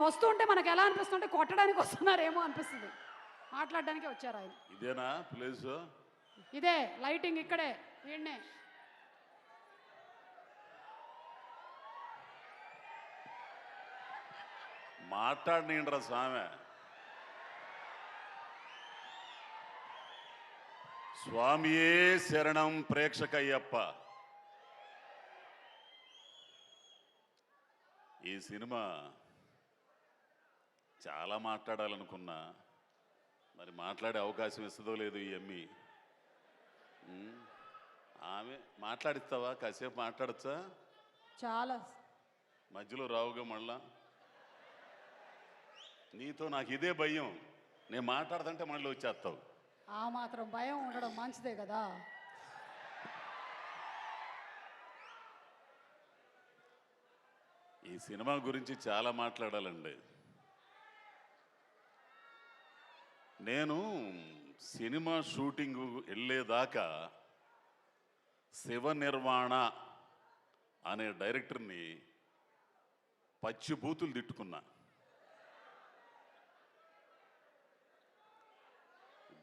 వస్తుంటే మనకు ఎలా అనిపిస్తుంటే కొట్టడానికి వస్తున్నారేమో అనిపిస్తుంది. మాట్లాడడానికే వచ్చారు ఆయన. ఇదేనా ప్లేస్? ఇదే లైటింగ్ ఇక్కడే వీణ్ణే. మాట్లాడినరా స్వామి. స్వామియే శరణం ప్రేక్షకయ్యప్ప. ఈ సినిమా చాలా మాట్లాడాలనుకున్నా, మరి మాట్లాడే అవకాశం ఇస్తుందో లేదు ఈ అమ్మి. ఆమె మాట్లాడిస్తావా? కాసేపు మాట్లాడచ్చా? చాలా మధ్యలో రావుగా మళ్ళా. నీతో నాకు ఇదే భయం, నేను మాట్లాడుతుంటే మళ్ళీ వచ్చేస్తావు. ఆ మాత్రం భయం ఉండడం మంచిదే కదా. ఈ సినిమా గురించి చాలా మాట్లాడాలండి. నేను సినిమా షూటింగ్ వెళ్ళేదాకా శివ నిర్వాణ అనే డైరెక్టర్ని పచ్చి బూతులు తిట్టుకున్నా.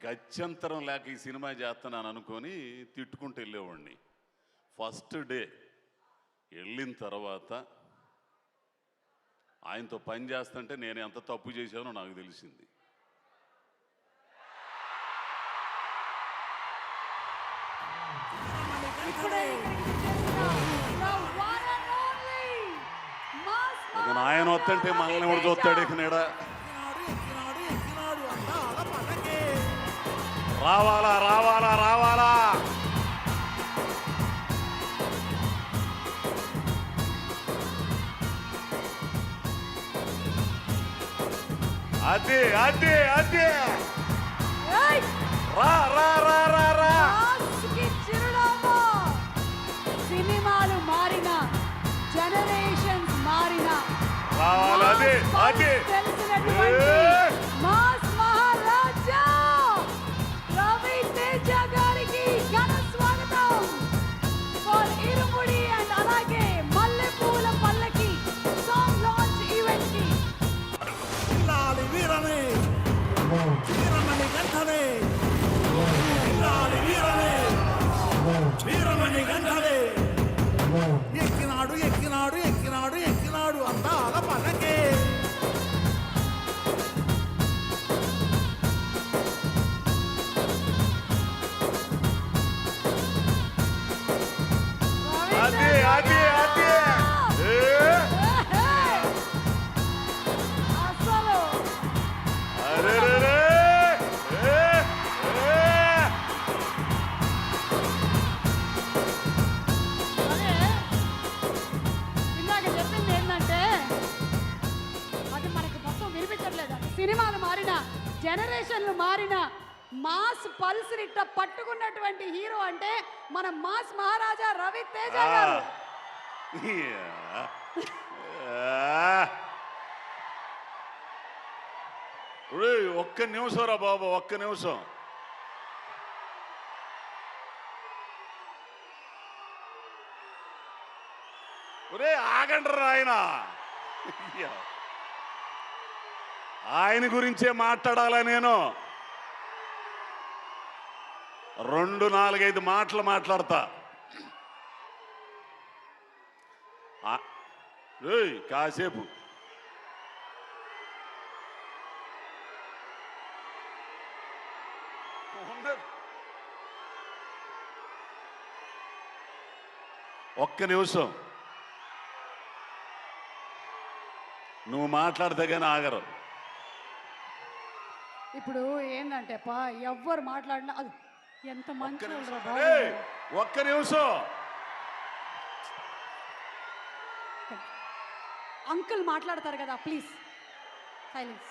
గత్యంతరం లేక ఈ సినిమా చేస్తున్నాను అనుకొని తిట్టుకుంటూ వెళ్ళేవాడిని. ఫస్ట్ డే వెళ్ళిన తర్వాత ఆయనతో పని చేస్తుంటే నేను ఎంత తప్పు చేశానో నాకు తెలిసింది. ఇక ఆయన వస్తుంటే మనల్ని కూడా చూస్తాడు. ఇక నీడ రావాలా రావాలా రావాలా. అదే అదే అదే రా రా రా రా రా. సినిమాలు మారిన, జనరేషన్స్ మారిన, రావాలి అదే అదే మాస్ మహారాజా రవి తేజ గారికి ఘన స్వాగతం ఫర్ ఇరుముడి అండ్ అలాగే మల్లెపూల పల్లకి సాంగ్ లాంచ్ ఈవెంట్ కి. ఇల్లాలి వీరనే వీరమణి గంధనే, ఇల్లాలి వీరనే వీరమణి గంధనే. ఎక్కినాడు ఎక్కినాడు ఎక్కినాడు ఎక్కినాడు అందాల పలకే. అదే అదే అదే అసలు అరే ఇందాక చెప్పింది ఏంటంటే అది మనకు మొత్తం వినిపించట్లేదు. సినిమాలు మారిన, జనరేషన్లు మారిన, మాస్ పల్స్ ఇట్ట పట్టుకున్నటువంటి హీరో అంటే మన మాస్ మహారాజా రవి తేజ గారు. ఒక్క నిమిషం రా బాబు, ఒక్క నిమిషం. ఒరే ఆగండ్రా. ఆయన గురించే మాట్లాడాలా నేను. 2-4-5 మాటలు మాట్లాడతా. కాసేపు ఒక్క నిమిషం నువ్వు మాట్లాడితే కానీ ఆగరు. ఇప్పుడు ఏంటంటే ఎవ్వరు మాట్లాడినా అది ఎంత మంచి ఒక్క నిమిషం. అంకుల్ మాట్లాడతారు కదా, ప్లీజ్ సైలెన్స్.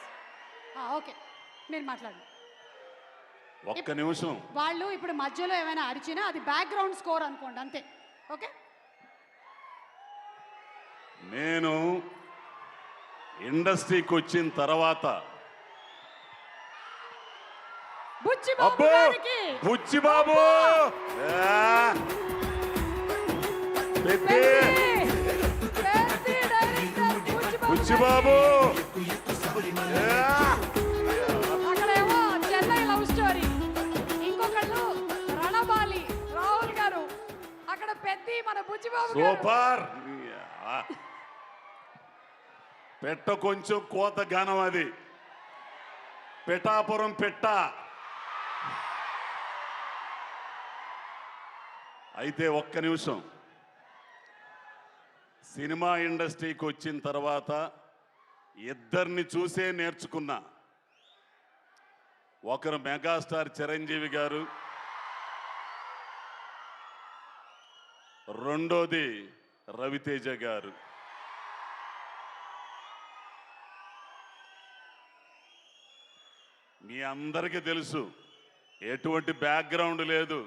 ఓకే, మీరు మాట్లాడండి. ఒక్క నిమిషం. వాళ్ళు ఇప్పుడు మధ్యలో ఏమైనా అరిచినా అది బ్యాక్గ్రౌండ్ స్కోర్ అనుకోండి, అంతే. ఓకే. నేను ఇండస్ట్రీకి వచ్చిన తర్వాత బుచ్చిబాబు బుచ్చిబాబు అక్కడేమో చెన్నై లవ్ స్టోరీ, ఇంకొకళ్ళు రణబాలి రాహుల్ గారు, అక్కడ పెద్ద మన బుచ్చిబాబు గారు. సూపర్. పెట్ట కొంచెం కోత గానం అది. పిఠాపురం పెట్ట. అయితే ఒక్క నిమిషం, సినిమా ఇండస్ట్రీకి వచ్చిన తర్వాత ఇద్దరిని చూసే నేర్చుకున్నా. ఒకరు మెగాస్టార్ చిరంజీవి గారు, రెండోది రవితేజ గారు. మీ అందరికీ తెలుసు, ఎటువంటి బ్యాక్గ్రౌండ్ లేదు,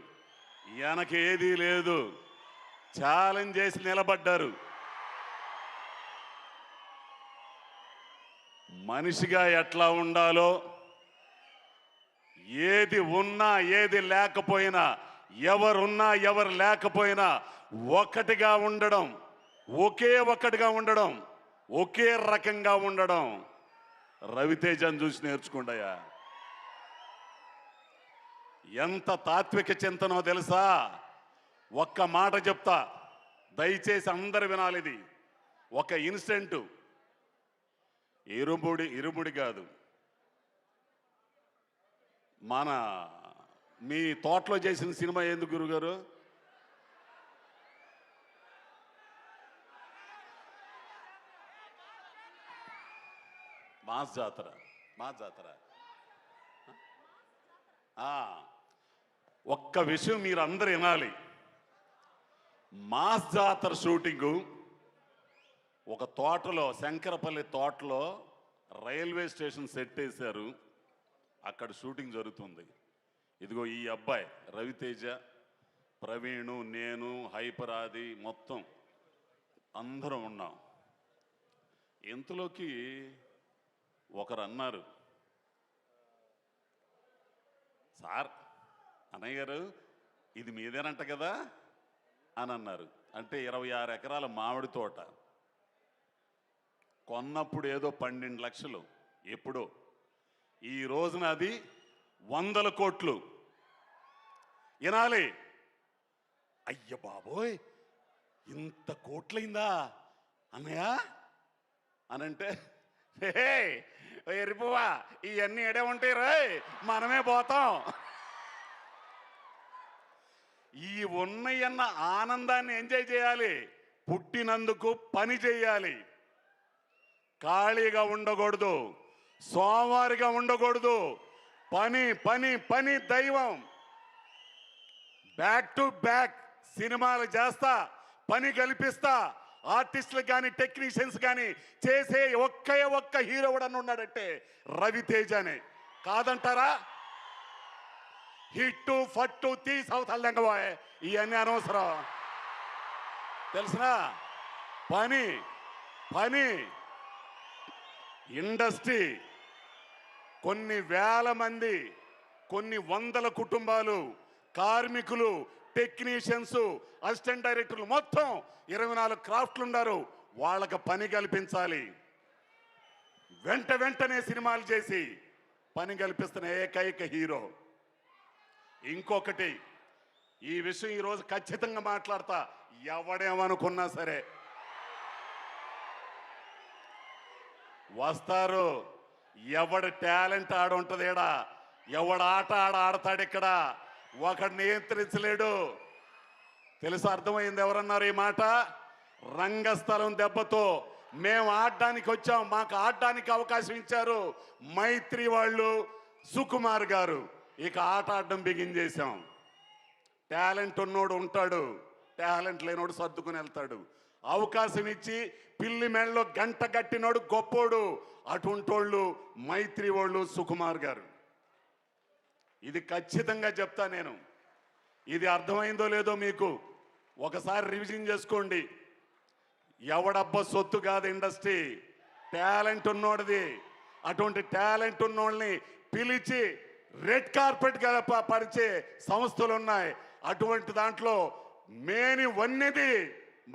వెనక ఏదీ లేదు, ఛాలెంజ్ చేసి నిలబడ్డారు. మనిషిగా ఎట్లా ఉండాలో, ఏది ఉన్నా ఏది లేకపోయినా, ఎవరున్నా ఎవరు లేకపోయినా ఒకటిగా ఉండడం, ఒక్కటిగా ఉండడం, ఒకే రకంగా ఉండడం రవితేజను చూసి నేర్చుకుంటాయా. ఎంత తాత్విక చింతనో తెలుసా. ఒక్క మాట చెప్తా, దయచేసి అందరు వినాలి. ఇది ఒక ఇన్సిడెంట్. ఇరుముడి కాదు, మన మీ తోటలో చేసిన సినిమా ఎందుకు గురుగారు? మాస్ జాతర. ఒక్క విషయం మీరు అందరు వినాలి. మాస్ జాతర షూటింగు ఒక తోటలో, శంకరపల్లి తోటలో రైల్వే స్టేషన్ సెట్ వేశారు. అక్కడ షూటింగ్ జరుగుతుంది. ఇదిగో ఈ అబ్బాయి రవితేజ, ప్రవీణు, నేను, హైపర్ ఆది, మొత్తం అందరం ఉన్నాం. ఇంతలోకి ఒకరు అన్నారు, సార్, అన్నయ్య గారు ఇది మీదేనంట కదా అని అన్నారు. అంటే 26 ఎకరాల మామిడి తోట కొన్నప్పుడు ఏదో 12 లక్షలు, ఎప్పుడో. ఈ రోజున అది 100 కోట్లు. వినాలి. అయ్య బాబోయ్, ఇంత కోట్లయిందా అన్నయ్య అనంటే, హే ఎరిపువా, ఇవన్నీ ఎడే ఉంటాయి రాయ్, మనమే పోతాం. ఈ ఉన్నయన్న ఆనందాన్ని ఎంజాయ్ చేయాలి. పుట్టినందుకు పని చేయాలి. ఖాళీగా ఉండకూడదు, సోమవారిగా ఉండకూడదు. పని పని పని దైవం. బ్యాక్ టు బ్యాక్ సినిమాలు చేస్తా, పని కల్పిస్తా. ఆర్టిస్టులకు కానీ టెక్నీషియన్స్ కానీ చేసే ఒక్క హీరో కూడా ఉన్నాడంటే రవితేజనే. కాదంటారా? హిట్టు ఫట్టు తీసవతల దెంగబోయే ఇవన్నీ అనవసరం. తెలిసినా పని పని. ఇండస్ట్రీ కొన్ని వేల మంది, కొన్ని వందల కుటుంబాలు, కార్మికులు, టెక్నీషియన్స్, అసిస్టెంట్ డైరెక్టర్లు, మొత్తం 24 క్రాఫ్ట్లు ఉన్నారు. వాళ్ళకి పని కల్పించాలి. వెంటనే సినిమాలు చేసి పని కల్పిస్తున్న ఏకైక హీరో. ఇంకొకటి, ఈ విషయం ఈరోజు ఖచ్చితంగా మాట్లాడతా. ఎవడేమనుకున్నా సరే వస్తారు. ఎవడి టాలెంట్ ఆడుంటది ఈడ, ఎవడ ఆట ఆడతాడు ఇక్కడ. ఒకడు నియంత్రించలేడు. తెలుసు, అర్థమైంది. ఎవరన్నారు ఈ మాట? రంగస్థలం దెబ్బతో మేము ఆడడానికి వచ్చాం, మాకు ఆడడానికి అవకాశం ఇచ్చారు మైత్రి వాళ్ళు, సుకుమార్ గారు. ఇక ఆట ఆడడం బిగిన్ చేశాం. టాలెంట్ ఉన్నోడు ఉంటాడు, టాలెంట్ లేనోడు సర్దుకుని వెళ్తాడు. అవకాశం ఇచ్చి పిల్లి మెళ్ళలో గంట కట్టినోడు గొప్పోడు. అటుంటోళ్ళు మైత్రి వాళ్ళు, సుకుమార్ గారు. ఇది ఖచ్చితంగా చెప్తా నేను. ఇది అర్థమైందో లేదో మీకు ఒకసారి రివిజన్ చేసుకోండి. ఎవడబ్బా సొత్తు కాదు ఇండస్ట్రీ, టాలెంట్ ఉన్నోడిది. అటువంటి టాలెంట్ ఉన్నోళ్ళని పిలిచి రెడ్ కార్పెట్ పరిచే సంస్థలు ఉన్నాయి. అటువంటి దాంట్లో మేని వన్నెది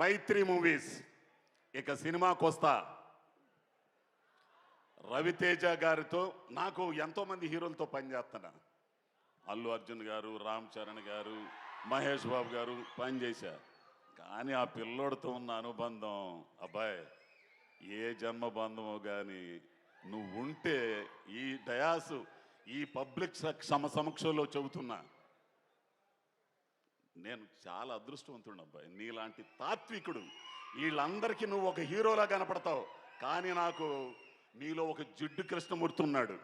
మైత్రి మూవీస్. ఇక సినిమాకి వస్తా. రవితేజ గారితో నాకు ఎంతో మంది హీరోలతో పనిచేస్తున్నా. అల్లు అర్జున్ గారు, రామ్ చరణ్ గారు, మహేష్ బాబు గారు పనిచేశా. కానీ ఆ పిల్లోడితో ఉన్న అనుబంధం అబ్బాయి ఏ జన్మ బంధమో కానీ నువ్వు ఉంటే ఈ డయాసు ఈ పబ్లిక్ సమక్షంలో చెబుతున్నా, నేను చాలా అదృష్టవంతుడు అబ్బాయి. నీలాంటి తాత్వికుడు వీళ్ళందరికీ నువ్వు ఒక హీరోలా కనపడతావు. కానీ నాకు నీలో ఒక జిడ్డు కృష్ణమూర్తి ఉన్నాడు.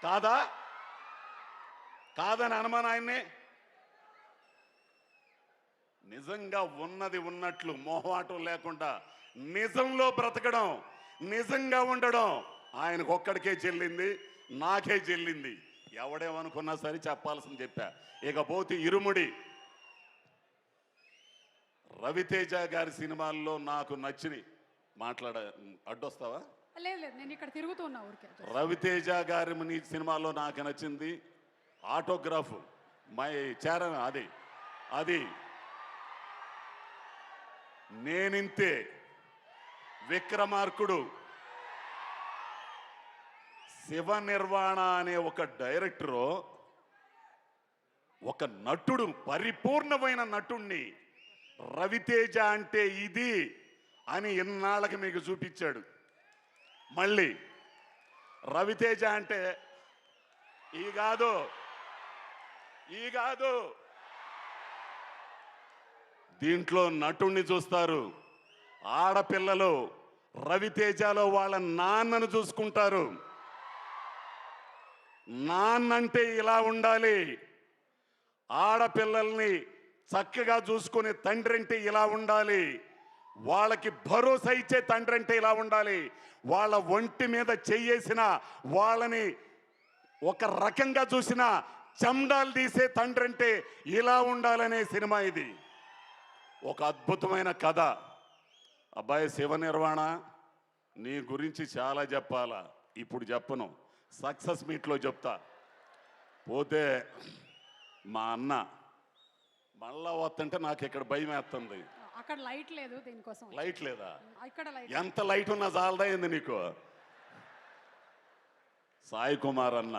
కాదా? కాదని అనుమానం ఆయన్ని. నిజంగా ఉన్నది ఉన్నట్లు మొహమాటం లేకుండా నిజంలో బ్రతకడం, నిజంగా ఉండడం ఆయనకు ఒక్కడికే చెల్లింది, నాకే చెల్లింది. ఎవడేమనుకున్నా సరే చెప్పాల్సింది చెప్పా. ఇకపోతే ఇరుముడి రవితేజ గారి సినిమాల్లో నాకు నచ్చిని అడ్డొస్తావా? లేదు లేదు, నేను ఇక్కడ తిరుగుతున్నా ఊరికే. రవితేజ గారి సినిమాలో నాకు నచ్చింది ఆటోగ్రాఫ్ మై చరణ్, అది నేనింతే, విక్రమార్కుడు, శివ నిర్వాణ అనే ఒక డైరెక్టరు ఒక నటుడు, పరిపూర్ణమైన నటుణ్ణి రవితేజ అంటే ఇది అని ఇన్నాళ్ళకి మీకు చూపించాడు. మళ్ళీ రవితేజ అంటే ఈ కాదు దీంట్లో నటుణ్ణి చూస్తారు. ఆడపిల్లలు రవితేజలో వాళ్ళ నాన్నను చూసుకుంటారు. నాన్నంటే ఇలా ఉండాలి, ఆడపిల్లల్ని చక్కగా చూసుకునే తండ్రి అంటే ఇలా ఉండాలి, వాళ్ళకి భరోసా ఇచ్చే తండ్రి అంటే ఇలా ఉండాలి, వాళ్ళ ఒంటి మీద చెయ్యేసిన వాళ్ళని ఒక రకంగా చూసిన చండాలు తీసే తండ్రి అంటే ఇలా ఉండాలనే సినిమా ఇది. ఒక అద్భుతమైన కథ. అబ్బాయి శివ నిర్వాణ, నీ గురించి చాలా చెప్పాలా, ఇప్పుడు చెప్పను, సక్సెస్ మీట్లో చెప్తా. పోతే మా అన్న మళ్ళా వస్తుంటే నాకు ఇక్కడ భయం వేస్తుంది. అక్కడ లైట్ లేదు, దీనికోసం. లైట్ లేదా? ఇక్కడ లైట్. ఎంత లైట్ ఉన్నా చాలదా ఏంది నీకు? సాయి కుమార్ అన్న,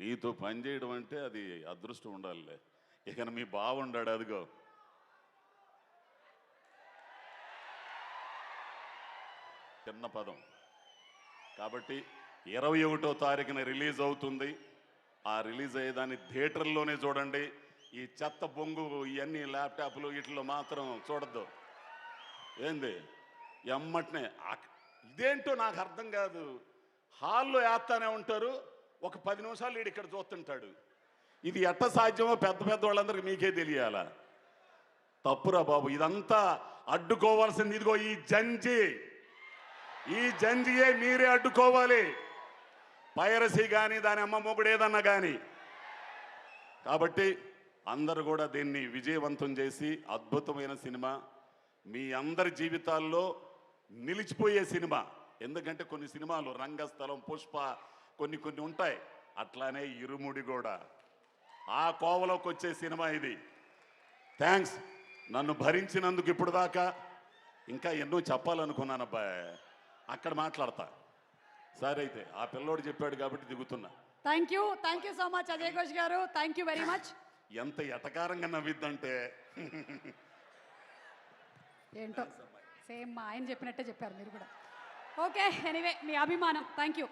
నీతో పనిచేయడం అంటే అది అదృష్టం ఉండాలి. ఇక మీ బావుండాడు, అదిగో చిన్న పదం కాబట్టి 21వ తారీఖున రిలీజ్ అవుతుంది. ఆ రిలీజ్ అయ్యేదాన్ని థియేటర్లోనే చూడండి. ఈ చెత్త బొంగు ఇవన్నీ ల్యాప్టాప్లు వీటిలో మాత్రం చూడద్దు. ఏంది ఎమ్మటనే ఇదేంటో నాకు అర్థం కాదు. హాల్లో వేస్తానే ఉంటారు, ఒక 10 నిమిషాలు వీడు ఇక్కడ చూస్తుంటాడు. ఇది ఎట్ట సాధ్యమో పెద్ద వాళ్ళందరికీ మీకే తెలియాలా? తప్పురా బాబు, ఇదంతా అడ్డుకోవాల్సింది ఇదిగో ఈ జంజియే మీరే అడ్డుకోవాలి. పైరసీ కానీ దాని అమ్మ మొగుడు ఏదన్నా కానీ. కాబట్టి అందరూ కూడా దీన్ని విజయవంతం చేసి అద్భుతమైన సినిమా మీ అందరి జీవితాల్లో నిలిచిపోయే సినిమా. ఎందుకంటే కొన్ని సినిమాలు రంగస్థలం, పుష్ప కొన్ని ఉంటాయి, అట్లానే ఇరుముడి కూడా ఆ కోవలోకి వచ్చే సినిమా ఇది. థ్యాంక్స్ నన్ను భరించినందుకు. ఇప్పుడు దాకా ఇంకా ఎన్నో చెప్పాలనుకున్నాను అబ్బాయి, అక్కడ మాట్లాడతా. సరే అయితే ఆ పిల్లోడు చెప్పాడు కాబట్టి దిగుతున్నా. Thank you so much Ajay Ghosh గారు, థ్యాంక్ యూ వెరీ మచ్. ఎంత ఎటకారంగా నవ్విద్దంటే ఏంటో సేమ్ మా ఆయన చెప్పినట్టే చెప్పారు మీరు కూడా. ఓకే, ఎనీవే మీ అభిమానం. Thank you.